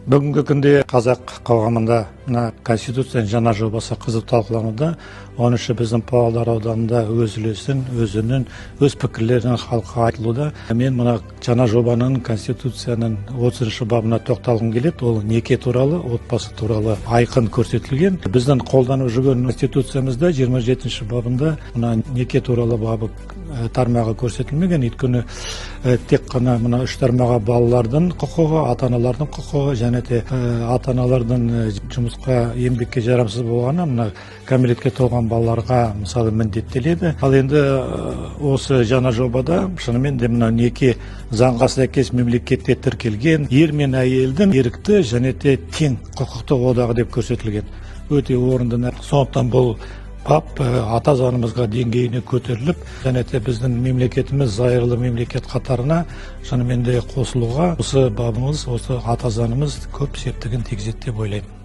Бүгінгі күнде қазақ қоғамында мына Конституцияның жаңа жобасы қызып талқылануда. Оның іші біздің Павлодар ауданында өз үлесін, өз пікірлерін халыққа айтылуда. Мен мына жаңа жобаның Конституцияның 30-шы бабына тоқталғым келеді. Ол неке туралы, отбасы туралы айқын көрсетілген. Біздің қолданып жүрген Конституциямызда 27-ші бабында мына неке туралы бабы тармағы көрсетілмеген. Өйткені тек қана мына үш тармағы балалардың құқығы, ата-аналардың құқығы және де ата-аналардың жұмысқа еңбекке жарамсыз болғаны мына кәмелетке толған балаларға мысалы міндеттеледі. Ал енді осы жаңа жобада шынымен де мына неке заңға сәйкес мемлекетте тіркелген ер мен әйелдің ерікті және де тең құқықты одағы деп көрсетілген. Өте орынды. Сондықтан бұл бап ата заңымызға деңгейіне көтеріліп, және де біздің мемлекетіміз зайырлы мемлекет қатарына шынымен де қосылуға осы бабымыз, осы ата заңымыз көп септігін тигізеді деп ойлаймын.